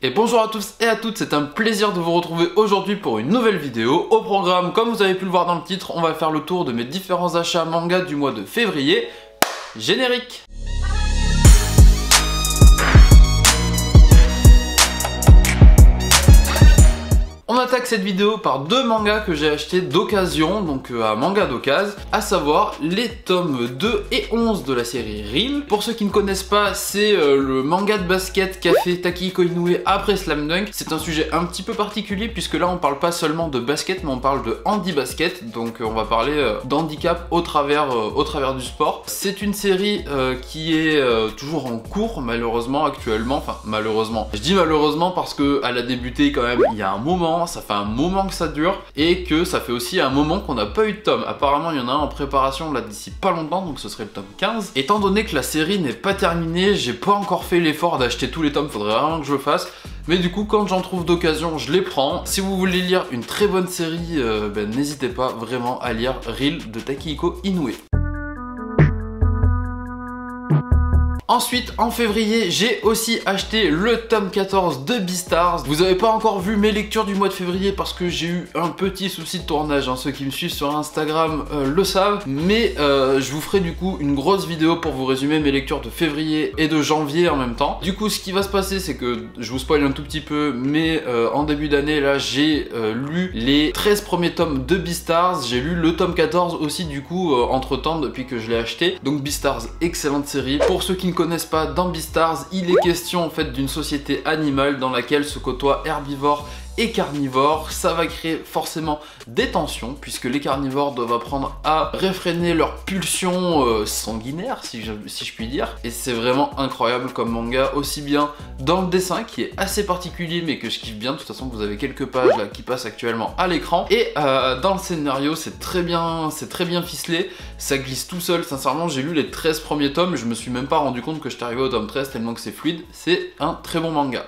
Et bonjour à tous et à toutes, c'est un plaisir de vous retrouver aujourd'hui pour une nouvelle vidéo. Au programme, comme vous avez pu le voir dans le titre, on va faire le tour de mes différents achats manga du mois de février. Générique. On attaque cette vidéo par deux mangas que j'ai achetés d'occasion, donc à manga d'occasion, à savoir les tomes 2 et 11 de la série Reel. Pour ceux qui ne connaissent pas, c'est le manga de basket qu'a fait Takehiko Inoue après Slam Dunk. C'est un sujet un petit peu particulier puisque là on parle pas seulement de basket mais on parle de handi basket, donc on va parler d'handicap au travers du sport. C'est une série qui est toujours en cours malheureusement actuellement, enfin malheureusement, je dis malheureusement parce qu'elle a débuté quand même il y a un moment. Ça fait un moment que ça dure et que ça fait aussi un moment qu'on n'a pas eu de tome. Apparemment il y en a un en préparation là d'ici pas longtemps, donc ce serait le tome 15. Étant donné que la série n'est pas terminée, j'ai pas encore fait l'effort d'acheter tous les tomes, faudrait vraiment que je le fasse. Mais du coup quand j'en trouve d'occasion je les prends. Si vous voulez lire une très bonne série, n'hésitez pas vraiment à lire Reel de Takehiko Inoue. Ensuite, en février, j'ai aussi acheté le tome 14 de Beastars. Vous n'avez pas encore vu mes lectures du mois de février parce que j'ai eu un petit souci de tournage, hein. Ceux qui me suivent sur Instagram le savent. Mais je vous ferai du coup une grosse vidéo pour vous résumer mes lectures de février et de janvier en même temps. Du coup, ce qui va se passer, c'est que, je vous spoil un tout petit peu, mais en début d'année, là, j'ai lu les 13 premiers tomes de Beastars. J'ai lu le tome 14 aussi, du coup, entre-temps, depuis que je l'ai acheté. Donc Beastars, excellente série. Pour ceux qui ne connaissent pas, dans Beastars, il est question en fait d'une société animale dans laquelle se côtoient herbivores et carnivores. Ça va créer forcément des tensions puisque les carnivores doivent apprendre à réfréner leurs pulsions sanguinaires si je puis dire, et c'est vraiment incroyable comme manga, aussi bien dans le dessin qui est assez particulier mais que je kiffe bien. De toute façon vous avez quelques pages là qui passent actuellement à l'écran, et dans le scénario c'est très bien ficelé, ça glisse tout seul. Sincèrement j'ai lu les 13 premiers tomes, je me suis même pas rendu compte que j'étais arrivé au tome 13 tellement que c'est fluide. C'est un très bon manga.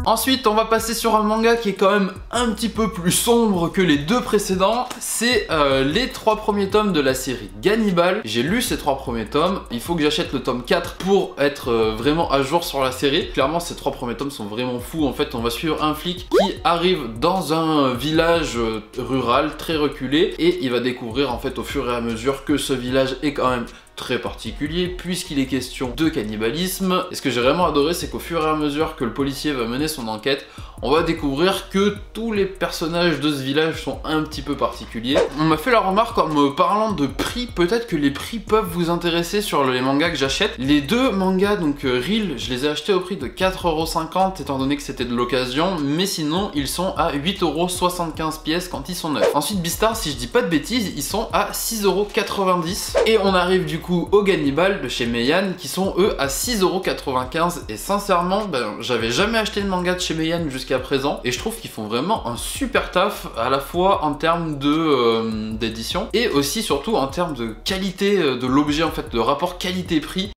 Ensuite, on va passer sur un manga qui est quand même un petit peu plus sombre que les deux précédents. C'est les 3 premiers tomes de la série Gannibal. J'ai lu ces 3 premiers tomes. Il faut que j'achète le tome 4 pour être vraiment à jour sur la série. Clairement, ces 3 premiers tomes sont vraiment fous. En fait, on va suivre un flic qui arrive dans un village rural très reculé et il va découvrir en fait au fur et à mesure que ce village est quand même très particulier puisqu'il est question de cannibalisme. Et ce que j'ai vraiment adoré, c'est qu'au fur et à mesure que le policier va mener son enquête, on va découvrir que tous les personnages de ce village sont un petit peu particuliers. On m'a fait la remarque en me parlant de prix, peut-être que les prix peuvent vous intéresser sur les mangas que j'achète. Les deux mangas, donc Reel, je les ai achetés au prix de 4,50€ étant donné que c'était de l'occasion, mais sinon ils sont à 8,75€ pièces quand ils sont neufs. Ensuite Beastars, si je dis pas de bêtises, ils sont à 6,90€. Et on arrive du coup au Gannibal de chez Meian qui sont eux à 6,95€. Et sincèrement, j'avais jamais acheté de manga de chez Meian jusqu'à présent et je trouve qu'ils font vraiment un super taf à la fois en termes d'édition et aussi surtout en termes de qualité de l'objet, en fait de rapport qualité-prix.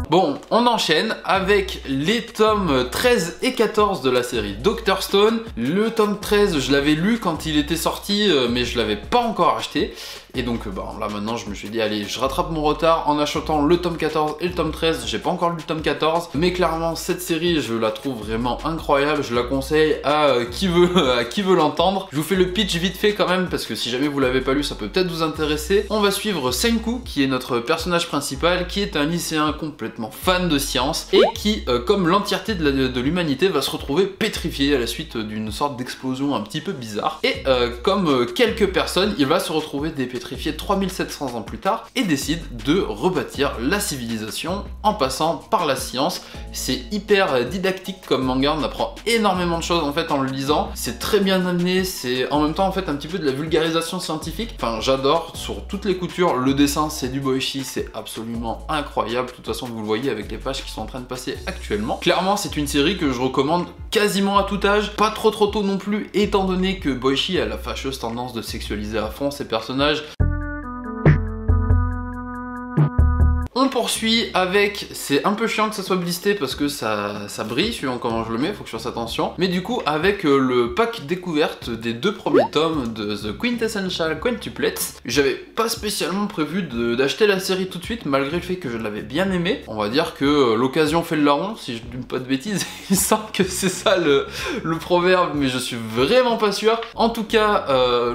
Bon, on enchaîne avec les tomes 13 et 14 de la série Dr Stone. Le tome 13, je l'avais lu quand il était sorti, mais je l'avais pas encore acheté. Et donc là maintenant je me suis dit allez, je rattrape mon retard en achetant le tome 14 et le tome 13. J'ai pas encore lu le tome 14, mais clairement cette série je la trouve vraiment incroyable. Je la conseille à qui veut l'entendre. Je vous fais le pitch vite fait quand même parce que si jamais vous l'avez pas lu ça peut peut-être vous intéresser. On va suivre Senku qui est notre personnage principal, qui est un lycéen complètement fan de science et qui comme l'entièreté de l'humanité va se retrouver pétrifié à la suite d'une sorte d'explosion un petit peu bizarre. Et comme quelques personnes, il va se retrouver dépétrifié 3700 ans plus tard et décide de rebâtir la civilisation en passant par la science. C'est hyper didactique comme manga, on apprend énormément de choses en fait en le lisant. C'est très bien amené, c'est en même temps en fait un petit peu de la vulgarisation scientifique. Enfin j'adore sur toutes les coutures, le dessin c'est du Boichi, c'est absolument incroyable. De toute façon vous le voyez avec les pages qui sont en train de passer actuellement. Clairement c'est une série que je recommande quasiment à tout âge, pas trop tôt non plus étant donné que Boichi a la fâcheuse tendance de sexualiser à fond ses personnages. On poursuit avec, c'est un peu chiant que ça soit blisté parce que ça brille suivant comment je le mets, faut que je fasse attention. Mais du coup avec le pack découverte des 2 premiers tomes de The Quintessential Quintuplets, j'avais pas spécialement prévu d'acheter la série tout de suite malgré le fait que je l'avais bien aimé. On va dire que l'occasion fait le larron, si je dis pas de bêtises, il semble que c'est ça le proverbe, mais je suis vraiment pas sûr. En tout cas,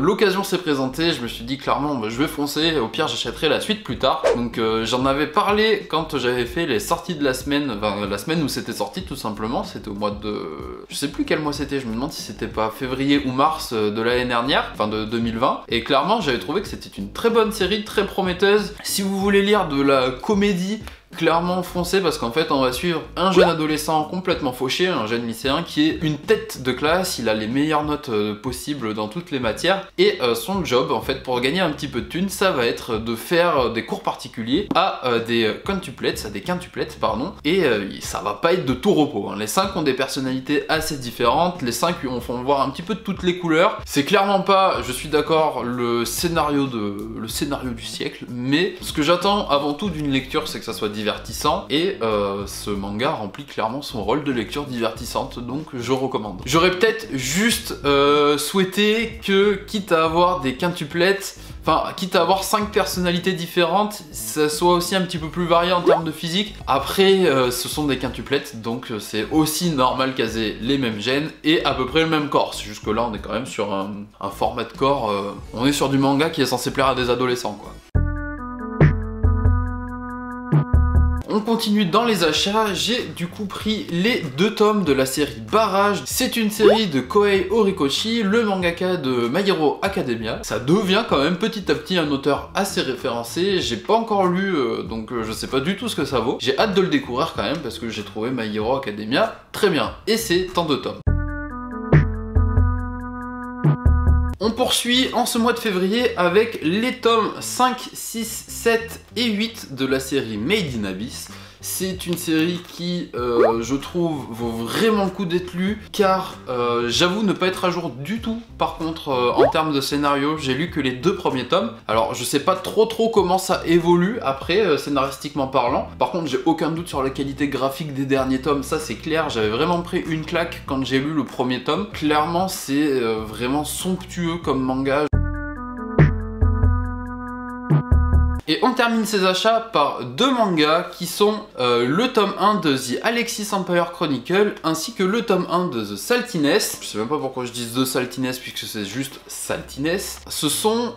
l'occasion s'est présentée, je me suis dit clairement bah, je vais foncer, au pire j'achèterai la suite plus tard. Donc j'en avais parlé quand j'avais fait les sorties de la semaine, enfin la semaine où c'était sorti tout simplement, c'était au mois de... je sais plus quel mois c'était, je me demande si c'était pas février ou mars de l'année dernière, enfin de 2020, et clairement j'avais trouvé que c'était une très bonne série, très prometteuse. Si vous voulez lire de la comédie, clairement foncez parce qu'en fait on va suivre un jeune adolescent complètement fauché, un jeune lycéen qui est une tête de classe, il a les meilleures notes possibles dans toutes les matières et son job en fait pour gagner un petit peu de thunes ça va être de faire des cours particuliers à des quintuplets, pardon, et ça va pas être de tout repos, hein. Les 5 ont des personnalités assez différentes, les 5 lui font voir un petit peu de toutes les couleurs, c'est clairement pas, je suis d'accord, le scénario du siècle, mais ce que j'attends avant tout d'une lecture c'est que ça soit divertissant et ce manga remplit clairement son rôle de lecture divertissante, donc je recommande. J'aurais peut-être juste souhaité que, quitte à avoir des quintuplets, enfin quitte à avoir 5 personnalités différentes, ça soit aussi un petit peu plus varié en termes de physique. Après ce sont des quintuplets, donc c'est aussi normal qu'elles aient les mêmes gènes et à peu près le même corps. C'est juste que là on est quand même sur un format de corps, on est sur du manga qui est censé plaire à des adolescents quoi. On continue dans les achats, j'ai du coup pris les 2 tomes de la série Barrage. C'est une série de Kohei Horikoshi, le mangaka de My Hero Academia. Ça devient quand même petit à petit un auteur assez référencé, j'ai pas encore lu donc je sais pas du tout ce que ça vaut. J'ai hâte de le découvrir quand même parce que j'ai trouvé My Hero Academia très bien et c'est en 2 tomes. On poursuit en ce mois de février avec les tomes 5, 6, 7 et 8 de la série Made in Abyss. C'est une série qui, je trouve, vaut vraiment le coup d'être lue, car j'avoue ne pas être à jour du tout, par contre, en termes de scénario, j'ai lu que les 2 premiers tomes. Alors, je sais pas trop comment ça évolue après, scénaristiquement parlant. Par contre, j'ai aucun doute sur la qualité graphique des derniers tomes, ça c'est clair, j'avais vraiment pris une claque quand j'ai lu le premier tome. Clairement, c'est vraiment somptueux comme manga. Et on termine ces achats par 2 mangas qui sont le tome 1 de The Alexis Empire Chronicle ainsi que le tome 1 de The Saltiness. Je sais même pas pourquoi je dis The Saltiness puisque c'est juste Saltiness. Ce sont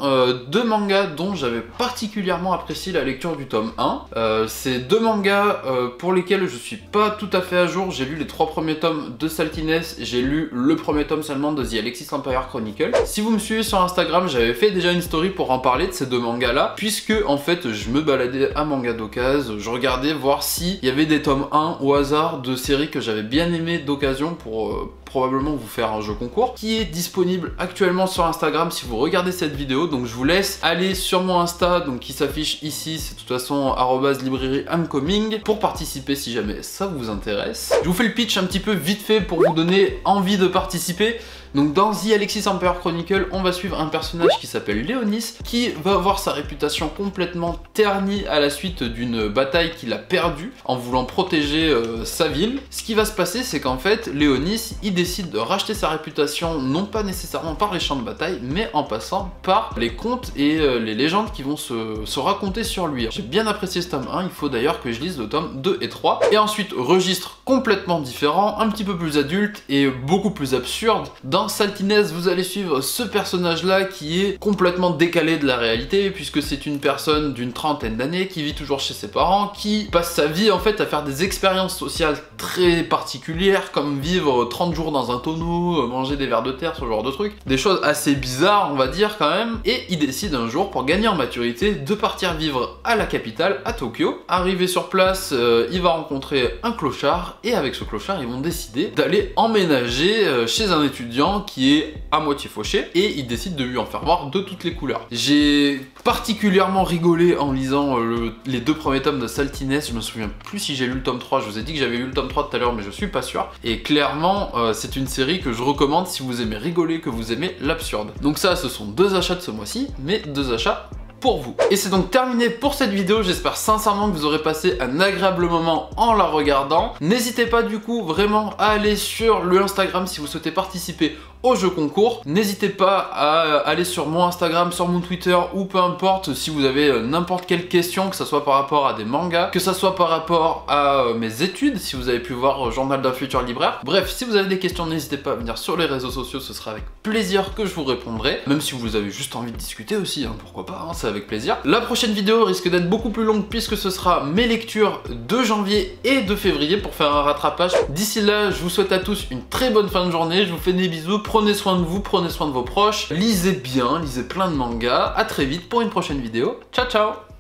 2 mangas dont j'avais particulièrement apprécié la lecture du tome 1. C'est 2 mangas pour lesquels je suis pas tout à fait à jour. J'ai lu les 3 premiers tomes de Saltiness, j'ai lu le premier tome seulement de The Alexis Empire Chronicle. Si vous me suivez sur Instagram, j'avais fait déjà une story pour en parler de ces 2 mangas là, puisque en fait je me baladais à Manga d'occasion, je regardais voir s'il y avait des tomes 1 au hasard de séries que j'avais bien aimé d'occasion pour probablement vous faire un jeu concours qui est disponible actuellement sur Instagram si vous regardez cette vidéo. Donc je vous laisse aller sur mon Insta, donc qui s'affiche ici, c'est de toute façon @librairie_amcoming pour participer si jamais ça vous intéresse. Je vous fais le pitch un petit peu vite fait pour vous donner envie de participer. Donc dans The Alexis Empire Chronicle, on va suivre un personnage qui s'appelle Léonis, qui va avoir sa réputation complètement ternie à la suite d'une bataille qu'il a perdue en voulant protéger sa ville. Ce qui va se passer, c'est qu'en fait, Léonis, il décide de racheter sa réputation, non pas nécessairement par les champs de bataille, mais en passant par les contes et les légendes qui vont se raconter sur lui. J'ai bien apprécié ce tome 1, il faut d'ailleurs que je lise le tome 2 et 3. Et ensuite, registre complètement différent, un petit peu plus adulte et beaucoup plus absurde. Dans Saltiness, vous allez suivre ce personnage-là qui est complètement décalé de la réalité, puisque c'est une personne d'une trentaine d'années qui vit toujours chez ses parents, qui passe sa vie en fait à faire des expériences sociales très particulières, comme vivre 30 jours dans un tonneau, manger des vers de terre, ce genre de trucs. Des choses assez bizarres, on va dire quand même. Et il décide un jour, pour gagner en maturité, de partir vivre à la capitale, à Tokyo. Arrivé sur place, il va rencontrer un clochard, et avec ce clochard, ils vont décider d'aller emménager chez un étudiant qui est à moitié fauché, et il décide de lui en faire voir de toutes les couleurs. J'ai particulièrement rigolé en lisant les 2 premiers tomes de Saltiness. Je me souviens plus si j'ai lu le tome 3, je vous ai dit que j'avais lu le tome 3 tout à l'heure, mais je suis pas sûr. Et clairement, c'est une série que je recommande si vous aimez rigoler, que vous aimez l'absurde. Donc ça, ce sont 2 achats de ce mois-ci, mais 2 achats pour vous. Et c'est donc terminé pour cette vidéo, j'espère sincèrement que vous aurez passé un agréable moment en la regardant. N'hésitez pas du coup vraiment à aller sur le Instagram si vous souhaitez participer au jeu concours. N'hésitez pas à aller sur mon Instagram, sur mon Twitter ou peu importe si vous avez n'importe quelle question, que ce soit par rapport à des mangas, que ce soit par rapport à mes études, si vous avez pu voir Journal d'un futur libraire. Bref, si vous avez des questions, n'hésitez pas à venir sur les réseaux sociaux, ce sera avec plaisir que je vous répondrai. Même si vous avez juste envie de discuter aussi, hein, pourquoi pas, hein, c'est avec plaisir. La prochaine vidéo risque d'être beaucoup plus longue puisque ce sera mes lectures de janvier et de février pour faire un rattrapage. D'ici là, je vous souhaite à tous une très bonne fin de journée, je vous fais des bisous, prenez soin de vous, prenez soin de vos proches, lisez bien, lisez plein de mangas, à très vite pour une prochaine vidéo, ciao ciao.